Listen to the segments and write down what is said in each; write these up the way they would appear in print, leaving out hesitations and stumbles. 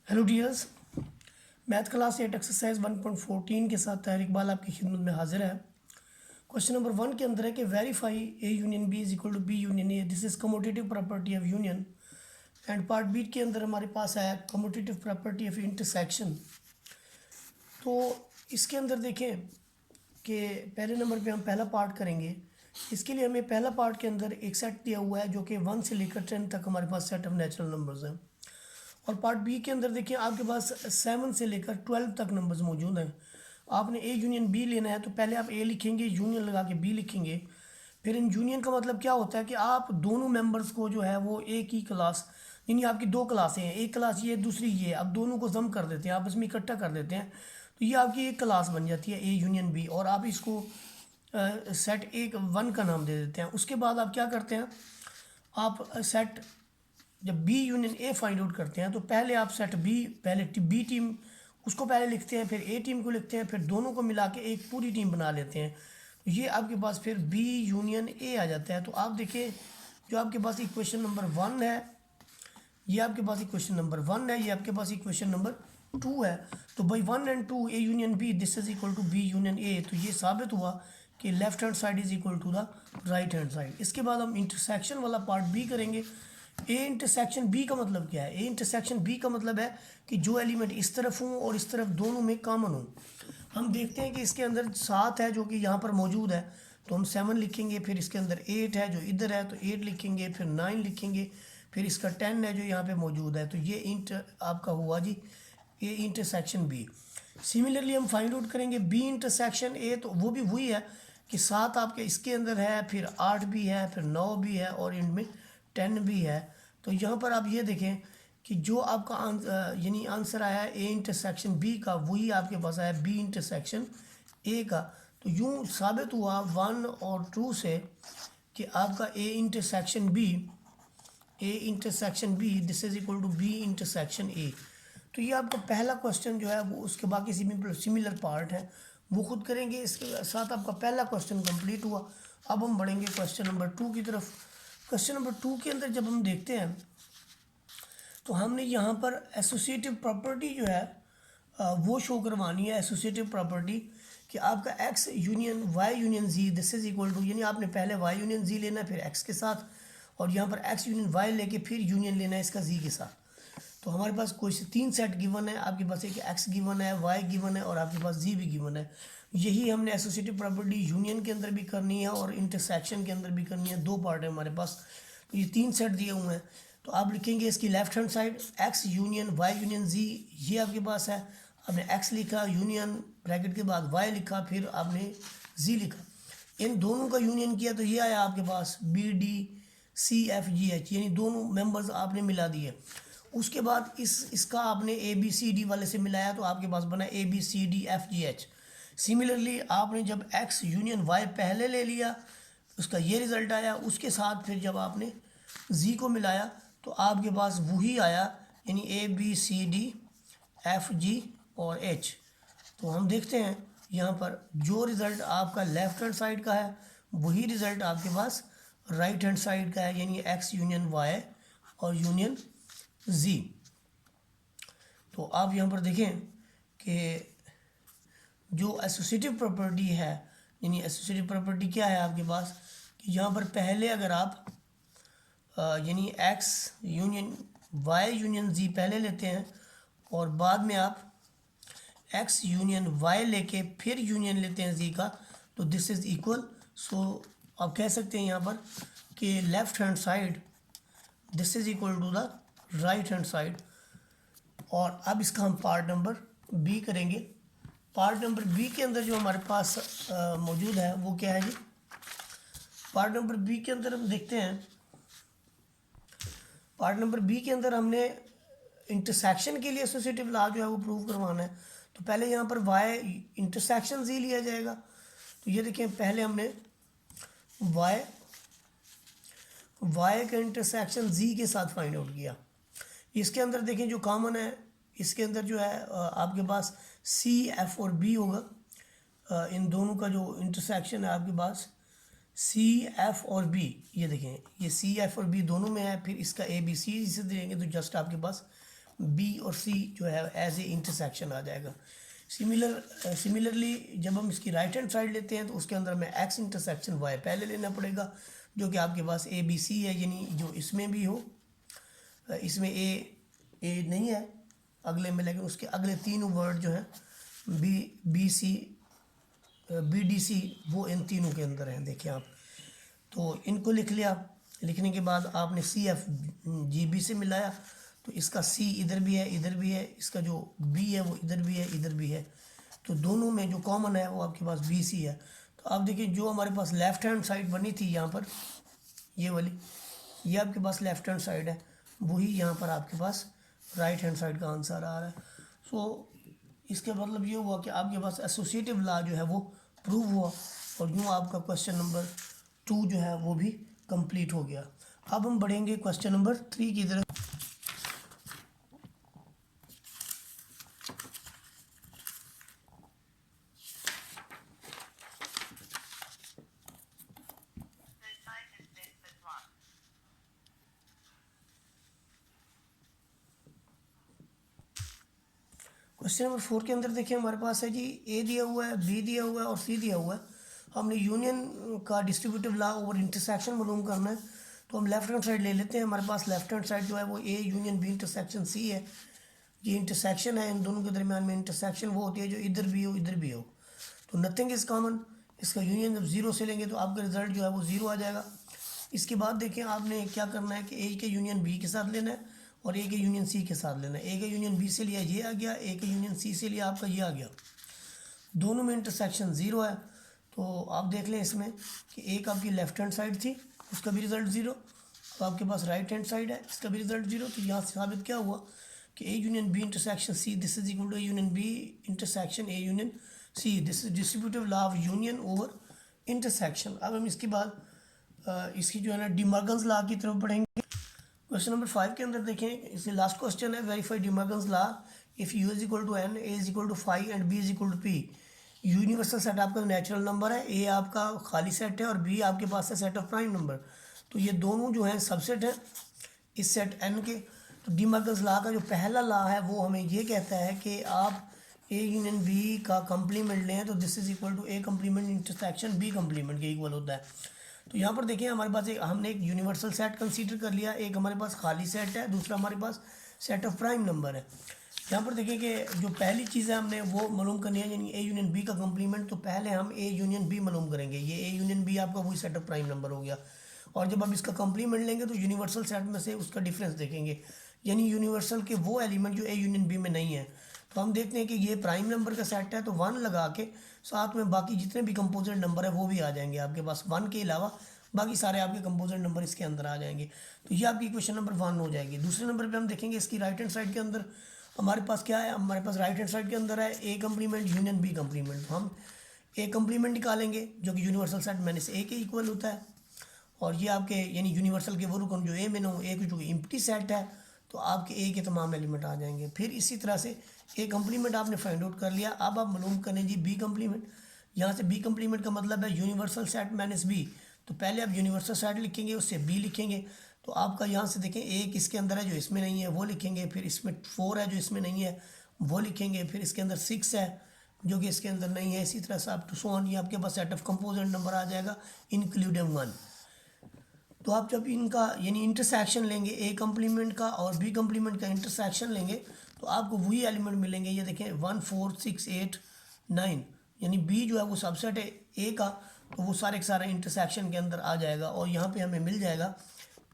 Hello dears, math class 8 exercise 1.14 के साथ ताहिर इकबाल आपकी खिदमत में हाजिर है। क्वेश्चन नंबर 1 के अंदर है कि verify A union B is equal to B union A, this is commutative property of union. And part B के अंदर हमारे पास है कमोटेटिव प्रॉपर्टी ऑफ इंटरसेक्शन। तो इसके अंदर देखें कि पहले नंबर पे हम पहला पार्ट करेंगे। इसके लिए हमें पहला पार्ट के अंदर एक सेट दिया हुआ है जो कि 1 से लेकर 10 तक हमारे पास सेट ऑफ नेचुरल नंबर्स हैं। और पार्ट बी के अंदर देखिए आपके पास 7 से लेकर 12 तक नंबर्स मौजूद हैं। आपने ए यूनियन बी लेना है तो पहले आप ए लिखेंगे, यूनियन लगा के बी लिखेंगे। फिर इन यूनियन का मतलब क्या होता है कि आप दोनों मेंबर्स को जो है वो एक ही क्लास, यानी आपकी दो क्लासें हैं, एक क्लास ये दूसरी ये, अब दोनों को जम कर देते हैं, आपस में इकट्ठा कर देते हैं, तो ये आपकी एक क्लास बन जाती है ए यूनियन बी। और आप इसको सेट एक 1 का नाम दे देते हैं। उसके बाद आप क्या करते हैं, आप सेट जब B union A find out करते हैं तो पहले आप सेट बी, पहले बी टीम उसको पहले लिखते हैं, फिर ए टीम को लिखते हैं, फिर दोनों को मिला के एक पूरी टीम बना लेते हैं। तो ये आपके पास फिर बी यूनियन ए आ जाता है। तो आप देखिए जो आपके पास इक्वेशन नंबर 1 है, ये आपके पास इक्वेशन नंबर 1 है, ये आपके पास इक्वेशन नंबर 2 है। तो by 1 and 2 A union B this is equal to B union A. तो ये साबित हुआ कि left hand side is equal to the right hand side. इसके बाद हम इंटरसेक्शन वाला पार्ट बी करेंगे। ए इंटरसेक्शन बी का मतलब क्या है? ए इंटरसेक्शन बी का मतलब है कि जो एलिमेंट इस तरफ हों और इस तरफ दोनों में कॉमन हो। हम देखते हैं कि इसके अंदर 7 है जो कि यहाँ पर मौजूद है, तो हम 7 लिखेंगे। फिर इसके अंदर 8 है जो इधर है तो 8 लिखेंगे, फिर 9 लिखेंगे, फिर इसका 10 है जो यहाँ पे मौजूद है। तो ये आपका हुआ जी ए इंटरसेक्शन बी। सिमिलरली हम फाइंड आउट करेंगे बी इंटरसेक्शन ए, तो वो भी वही है कि 7 आपके इसके अंदर है, फिर 8 भी है, फिर 9 भी है और इनमें 10 भी है। तो यहाँ पर आप ये देखें कि जो आपका यानी आंसर आया है ए इंटरसेक्शन बी का, वही आपके पास आया बी इंटरसेक्शन ए का। तो यूँ साबित हुआ 1 और 2 से कि आपका A intersection B this is equal to B intersection A. तो ये आपका पहला क्वेश्चन जो है वो, उसके बाकी सिमिलर पार्ट है वो खुद करेंगे। इसके साथ आपका पहला क्वेश्चन कंप्लीट हुआ। अब हम बढ़ेंगे क्वेश्चन नंबर 2 की तरफ। क्वेश्चन नंबर 2 के अंदर जब हम देखते हैं तो हमने यहाँ पर एसोसिएटिव प्रॉपर्टी जो है वो शो करवानी है। एसोसिएटिव प्रॉपर्टी कि आपका X union Y union Z this is equal to, यानी आपने पहले वाई यूनियन जी लेना है फिर एक्स के साथ, और यहाँ पर एक्स यूनियन वाई लेके फिर यूनियन लेना है इसका जी के साथ। तो हमारे पास कोई से 3 सेट गिवन है, आपके पास एक एक्स गिवन है, वाई गिवन है और आपके पास जी भी गिवन है। यही हमने एसोसिएटिव प्रॉपर्टी यूनियन के अंदर भी करनी है और इंटरसेक्शन के अंदर भी करनी है। 2 पार्ट है हमारे पास, तो ये 3 सेट दिए हुए हैं। तो आप लिखेंगे इसकी left hand side X union Y union Z, ये आपके पास है। आपने एक्स लिखा, यूनियन ब्रैकेट के बाद वाई लिखा, फिर आपने जी लिखा, इन दोनों का यूनियन किया तो ये आया आपके पास B D C F G H, यानी दोनों मेंबर्स आपने मिला दिए। उसके बाद इसका आपने ए बी सी डी वाले से मिलाया तो आपके पास बना A B C D F G H. Similarly आपने जब एक्स यूनियन वाई पहले ले लिया उसका ये रिज़ल्ट आया, उसके साथ फिर जब आपने जी को मिलाया तो आपके पास वही आया, यानी A B C D F G और एच। तो हम देखते हैं यहाँ पर जो रिज़ल्ट आपका लेफ्ट हैंड साइड का है वही रिज़ल्ट आपके पास राइट हैंड साइड का है, यानी एक्स यूनियन वाई और यूनियन जी। तो आप यहाँ पर देखें कि जो एसोसिएटिव प्रॉपर्टी है, यानी एसोसिएटिव प्रॉपर्टी क्या है आपके पास कि यहाँ पर पहले अगर आप यानी एक्स यूनियन वाई यूनियन जी पहले लेते हैं और बाद में आप एक्स यूनियन वाई लेके फिर यूनियन लेते हैं जी का, तो दिस इज़ इक्वल। सो आप कह सकते हैं यहाँ पर कि left hand side this is equal to the right hand side. और अब इसका हम पार्ट नंबर बी करेंगे। पार्ट नंबर बी के अंदर जो हमारे पास मौजूद है वो क्या है जी? पार्ट नंबर बी के अंदर हम देखते हैं, पार्ट नंबर बी के अंदर हमने इंटरसेक्शन के लिए एसोसिएटिव लॉ जो है वो प्रूव करवाना है। तो पहले यहाँ पर वाई इंटरसेक्शन जी लिया जाएगा। तो ये देखिए पहले हमने वाई का इंटरसेक्शन जी के साथ फाइंड आउट किया। इसके अंदर देखें जो कॉमन है, इसके अंदर जो है आपके पास सी एफ और बी होगा। इन दोनों का जो इंटरसेक्शन है आपके पास सी एफ और बी, ये देखें ये सी एफ और बी दोनों में है। फिर इसका ए बी सी से देंगे तो जस्ट आपके पास बी और सी जो है एज ए इंटरसेक्शन आ जाएगा। सिमिलरली जब हम इसकी राइट हैंड साइड लेते हैं तो उसके अंदर हमें एक्स इंटरसेक्शन वाई पहले लेना पड़ेगा, जो कि आपके पास ए बी सी है, यानी जो इसमें भी हो, इसमें ए नहीं है अगले में, लेकिन उसके अगले तीनों वर्ड जो हैं B C B D C वो इन तीनों के अंदर हैं। देखिए आप, तो इनको लिख लिया। लिखने के बाद आपने सी एफ जी बी से मिलाया, तो इसका सी इधर भी है इधर भी है, इसका जो बी है वो इधर भी है इधर भी है, तो दोनों में जो कॉमन है वो आपके पास बी सी है। तो आप देखिए जो हमारे पास लेफ़्ट हैंड साइड बनी थी यहाँ पर, ये वाली, ये आपके पास लेफ़्ट हैंड साइड है, वही यहाँ पर आपके पास राइट हैंड साइड का आंसर आ रहा है। सो इसके मतलब ये हुआ कि आपके पास एसोसिएटिव लॉ जो है वो प्रूव हुआ, और यूँ आपका क्वेश्चन नंबर 2 जो है वो भी कंप्लीट हो गया। अब हम बढ़ेंगे क्वेश्चन नंबर 3 की तरफ। क्वेश्चन नंबर 4 के अंदर देखिए हमारे पास है जी ए दिया हुआ है, बी दिया हुआ है और सी दिया हुआ है। हमने यूनियन का डिस्ट्रीब्यूटिव लॉ ओवर इंटरसेक्शन मालूम करना है, तो हम लेफ्ट हैंड साइड ले लेते हैं। हमारे पास लेफ्ट हैंड साइड जो है वो A union B intersection C है। ये इंटरसेक्शन है, इन दोनों के दरमियान में इंटरसेक्शन वो होती है जो इधर भी हो इधर भी हो, तो नथिंग इज़ कॉमन। इसका यूनियन जब ज़ीरो से लेंगे तो आपका रिजल्ट जो है वो ज़ीरो आ जाएगा। इसके बाद देखिए आपने क्या करना है कि ए के यूनियन बी के साथ लेना है और ए के यूनियन सी के साथ लेना है। ए के यूनियन बी से लिया ये आ गया, ए के यूनियन सी से लिया आपका ये आ गया, दोनों में इंटरसेक्शन ज़ीरो है। तो आप देख लें इसमें कि एक आपकी लेफ्ट हैंड साइड थी, उसका भी रिज़ल्ट ज़ीरो। अब आपके पास राइट हैंड साइड है, इसका भी रिज़ल्ट ज़ीरो। तो यहाँ से साबित क्या हुआ कि A union B intersection C this is equal to A union B intersection A union C, this is distributive law of union over intersection. अब हम इसके बाद इसकी जो है ना डिमर्गन्स लॉ की तरफ बढ़ेंगे। क्वेश्चन नंबर 5 के अंदर देखें, इसके लास्ट क्वेश्चन है verify De Morgan's law if U is equal to N, A is equal to 5 and B is equal to P. Universal set आपका नेचुरल नंबर है, ए आपका खाली सेट है और बी आपके पास है सेट ऑफ प्राइम नंबर। तो ये दोनों जो हैं सबसेट है इस सेट एन के। तो डिमर्गन्स लॉ का जो पहला लॉ है वो हमें ये कहता है कि आप ए यूनियन बी का कंप्लीमेंट लें तो this is equal to A complement intersection B complement के इक्वल होता है। तो यहाँ पर देखिए हमारे पास हमने एक यूनिवर्सल सेट कंसीडर कर लिया, एक हमारे पास खाली सेट है, दूसरा हमारे पास सेट ऑफ प्राइम नंबर है। यहाँ पर देखिए कि जो पहली चीज़ है हमने वो मालूम करनी है, यानी ए यूनियन बी का कंप्लीमेंट। तो पहले हम ए यूनियन बी मालूम करेंगे, ये ए यूनियन बी आपका वही सेट ऑफ प्राइम नंबर हो गया। और जब आप इसका कंप्लीमेंट लेंगे तो यूनिवर्सल सेट में से उसका डिफरेंस देखेंगे, यानी यूनिवर्सल के वो एलिमेंट जो ए यूनियन बी में नहीं है। तो हम देखते हैं कि ये प्राइम नंबर का सेट है, तो 1 लगा के साथ में बाकी जितने भी कंपोजिट नंबर है वो भी आ जाएंगे आपके पास, 1 के अलावा बाकी सारे आपके कंपोजिट नंबर इसके अंदर आ जाएंगे। तो ये आपकी क्वेश्चन नंबर 1 हो जाएगी। दूसरे नंबर पे हम देखेंगे इसकी राइट हैंड साइड के अंदर हमारे पास क्या है, हमारे पास राइट हैंड साइड के अंदर है ए कंप्लीमेंट यूनियन बी कंप्लीमेंट। तो हम ए कंप्लीमेंट निकालेंगे जो कि यूनिवर्सल सेट मैंने से ए के इक्वल होता है, और ये आपके यानी यूनिवर्सल के वो रुकन जो ए में हो, ए जो एम्प्टी सेट है, तो आपके ए के तमाम एलिमेंट आ जाएंगे। फिर इसी तरह से ए कंप्लीमेंट आपने फाइंड आउट कर लिया। अब आप मालूम करें जी बी कंप्लीमेंट। यहाँ से बी कंप्लीमेंट का मतलब है यूनिवर्सल सेट माइनस बी। तो पहले आप यूनिवर्सल सेट लिखेंगे, उससे बी लिखेंगे। तो आपका यहाँ से देखें ए किसके अंदर है जो इसमें नहीं है वो लिखेंगे, फिर इसमें 4 है जो इसमें नहीं है वो लिखेंगे, फिर इसके अंदर 6 है जो कि इसके अंदर नहीं है। इसी तरह से आप टू सो ऑन, ये आपके पास सेट ऑफ कंपोजिट नंबर आ जाएगा इंक्लूडिंग 1। तो आप जब इनका यानी इंटरसेक्शन लेंगे ए कंप्लीमेंट का और बी कंप्लीमेंट का इंटरसेक्शन लेंगे तो आपको वही एलिमेंट मिलेंगे। ये देखें 1 4 6 8 9, यानी बी जो है वो सबसेट है ए का, तो वो सारे के सारे इंटरसेक्शन के अंदर आ जाएगा। और यहाँ पे हमें मिल जाएगा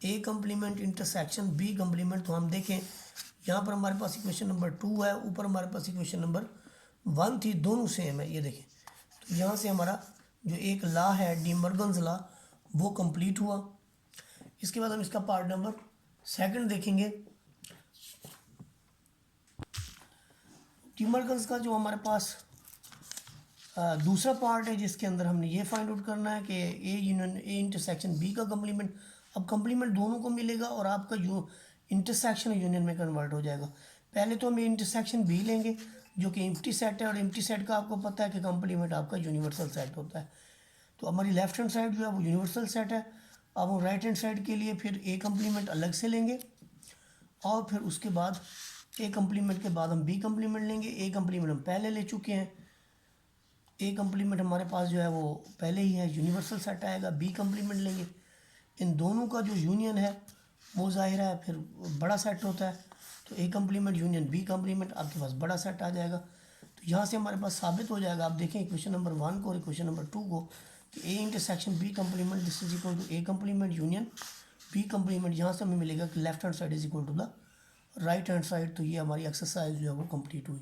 ए कंप्लीमेंट इंटरसेक्शन बी कंप्लीमेंट। तो हम देखें यहाँ पर हमारे पास इक्वेशन नंबर 2 है, ऊपर हमारे पास इक्वेशन नंबर 1 थी, दोनों सेम है। ये देखें, तो यहाँ से हमारा जो एक लॉ है डिमर्गन्स लॉ वो कंप्लीट हुआ। इसके बाद हम इसका पार्ट नंबर 2 देखेंगे। डिमर्गन्स का जो हमारे पास दूसरा पार्ट है जिसके अंदर हमने ये फाइंड आउट करना है कि A union A intersection B का कंप्लीमेंट। अब कंप्लीमेंट दोनों को मिलेगा और आपका जो इंटरसेक्शन यूनियन में कन्वर्ट हो जाएगा। पहले तो हम ये इंटरसेक्शन बी लेंगे जो कि एम्प्टी सेट है, और एम्प्टी सेट का आपको पता है कि कंप्लीमेंट आपका यूनिवर्सल सेट होता है। तो हमारी लेफ्ट हैंड साइड जो है वो यूनिवर्सल सेट है। अब हम राइट हैंड साइड के लिए फिर ए कंप्लीमेंट अलग से लेंगे और फिर उसके बाद ए कम्प्लीमेंट के बाद हम बी कम्प्लीमेंट लेंगे। ए कम्प्लीमेंट हम पहले ले चुके हैं। ए कम्प्लीमेंट हमारे पास जो है वो पहले ही है, यूनिवर्सल सेट आएगा। बी कम्प्लीमेंट लेंगे, इन दोनों का जो यूनियन है वो ज़ाहिर है फिर बड़ा सेट होता है। तो A complement union B complement आपके पास बड़ा सेट आ जाएगा। तो यहाँ से हमारे पास साबित हो जाएगा, आप देखें क्वेश्चन नंबर 1 को और क्वेश्चन नंबर 2 को, कि A intersection B complement this is equal to A complement union B complement. यहाँ से हमें मिलेगा कि left hand side is equal to the right hand side. तो ये हमारी एक्सरसाइज जो है वो कंप्लीट हुई।